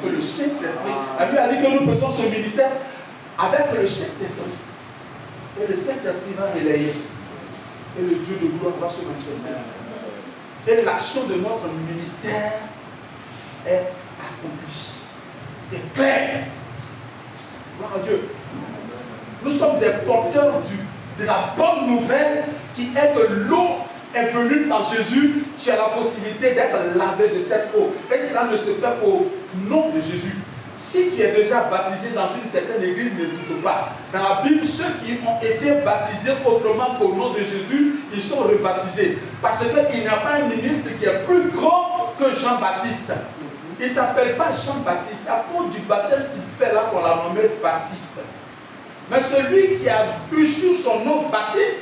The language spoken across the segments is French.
que le Saint-Esprit, la Bible a dit que nous faisons ce ministère avec le Saint-Esprit. Et le Saint-Esprit va relayer. Et le Dieu de gloire va se manifester. Et l'action de notre ministère est accomplie. C'est clair. Gloire à Dieu. Nous sommes des porteurs de la bonne nouvelle qui est que l'eau est venue par Jésus. Tu as la possibilité d'être lavé de cette eau. Et cela ne se fait qu'au nom de Jésus. Si tu es déjà baptisé dans une certaine église, ne doute pas. Dans la Bible, ceux qui ont été baptisés autrement qu'au nom de Jésus, ils sont rebaptisés. Parce qu'il n'y a pas un ministre qui est plus grand que Jean-Baptiste. Il ne s'appelle pas Jean-Baptiste. À cause du baptême qu'il fait là, qu'on l'a nommé Baptiste. Mais celui qui a eu sur son nom Baptiste,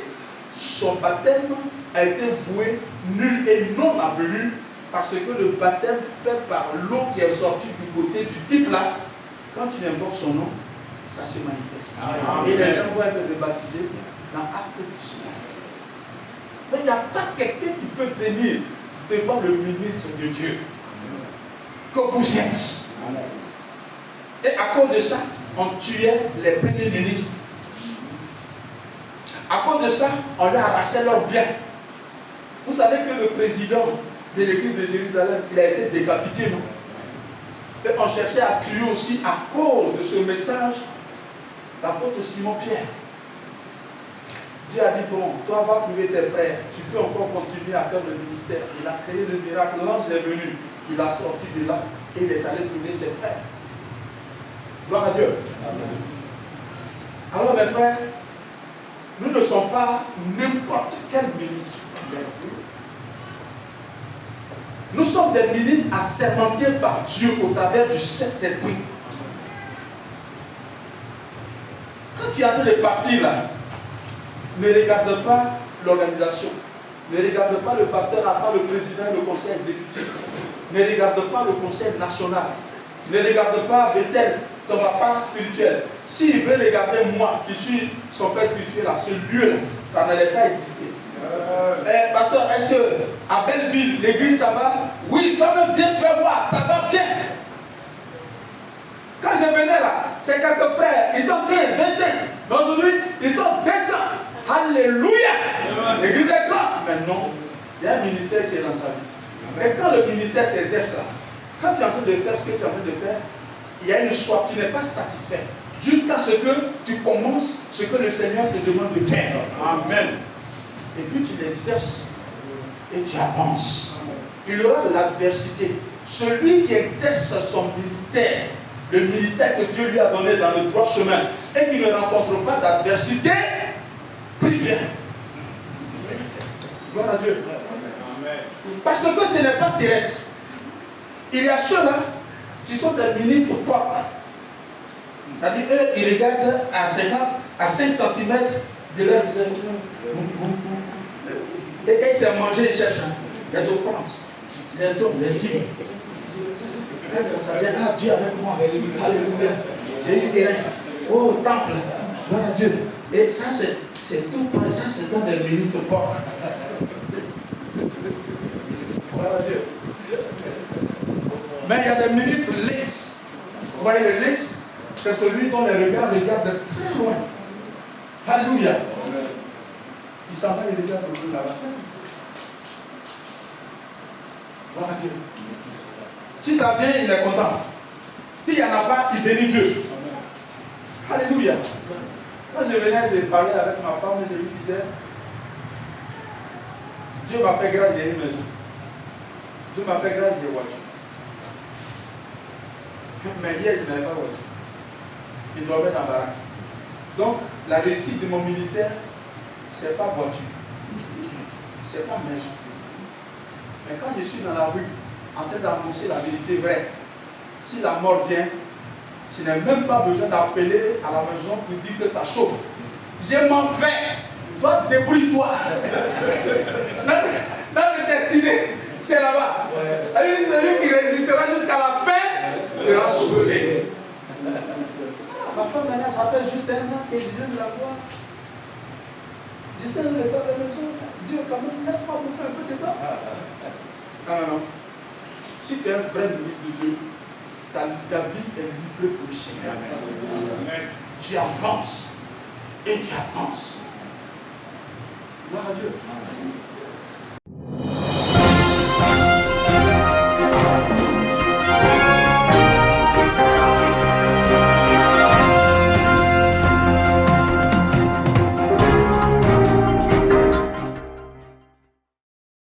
son baptême a été voué nul et non avenu. Parce que le baptême fait par l'eau qui est sortie du côté du type là, quand tu invoques son nom, ça se manifeste. Amen. Et les gens vont être baptisés dans Acte 19. Mais il n'y a pas quelqu'un qui peut venir devant le ministre de Dieu que vous êtes. Et à cause de ça, on tuait les premiers ministres. À cause de ça, on leur arrachait leurs biens. Vous savez que le président de l'église de Jérusalem, il a été décapité, non? Et on cherchait à tuer aussi à cause de ce message l'apôtre Simon-Pierre. Dieu a dit, bon, toi va trouver tes frères, tu peux encore continuer à faire le ministère. Il a créé le miracle, l'ange est venu, il a sorti de là et il est allé trouver ses frères. Gloire à Dieu. Amen. Alors mes frères, nous ne sommes pas n'importe quel ministre. Nous sommes des ministres assermentés par Dieu au travers du Saint-Esprit. Quand tu es en train de partir là, ne regarde pas l'organisation. Ne regarde pas le pasteur avant le président et le conseil exécutif. Ne regarde pas le conseil national. Ne regarde pas Bethel, ton papa spirituel. S'il veut regarder moi, qui suis son père spirituel, là, ce lieu-là, ça n'allait pas exister. Pasteur, est-ce que à Belleville, l'église, ça va? Oui, quand même, Dieu, tu vas voir, ça va bien. Quand je venais là, c'est quelques frères, ils sont 15, 25. Mais aujourd'hui, ils sont 200. Alléluia. L'église est grande. Mais non, il y a un ministère qui est dans sa vie. Et quand le ministère s'exerce là, quand tu es en train de faire ce que tu es en train de faire, il y a une soif, tu n'es pas satisfait. Jusqu'à ce que tu commences ce que le Seigneur te demande de faire. Amen. Et puis tu l'exerces et tu avances. Il y aura l'adversité. Celui qui exerce son ministère, le ministère que Dieu lui a donné dans le droit chemin, et qui ne rencontre pas d'adversité, prie bien. Gloire à Dieu. Parce que ce n'est pas terrestre. Il y a ceux-là qui sont des ministres propres. C'est-à-dire, eux, ils regardent à 5 cm de leur visage. Et quand ils s'est mangé, ils cherchent les offrandes, les dons, les dîmes. Ça vient, ah, Dieu avec moi. Alléluia. J'ai eu terrain. Oh, temple. Gloire à Dieu. Et ça, c'est tout. Ça, c'est dans des ministres propres. Gloire à Dieu. Mais il y a des ministres lisses. Vous voyez le lisse? C'est celui dont les regards regardent de très loin. Alléluia. Il s'en va et regarde au bout là-bas. Gloire à Dieu. Si ça vient, il est content. S'il n'y en a pas, il bénit Dieu. Alléluia. Quand je venais, je parlais avec ma femme et je lui disais, Dieu m'a fait grâce, j'ai une maison. Dieu m'a fait grâce, j'ai une voiture. Mais hier, je n'avais pas de voiture. Il dormait dans la baraque. Donc, la réussite de mon ministère, ce n'est pas voiture. Ce n'est pas maison. Mais quand je suis dans la rue, en train d'annoncer la vérité vraie, si la mort vient, je n'ai même pas besoin d'appeler à la maison pour dire que ça chauffe. Je m'en vais. Toi, débrouille-toi. Dans le destiné, c'est là-bas. Celui qui résistera jusqu'à la fin sera sauvé. Ma femme, maintenant, ça fait juste 1 an que je viens de la voir. Je sais le temps de la maison. Dieu, quand même, laisse-moi vous faire un peu de temps. Non. Si tu es un vrai ministre de Dieu, ta vie est libre pour le Seigneur. Amen. Tu avances et tu avances. Gloire à Dieu. Amen.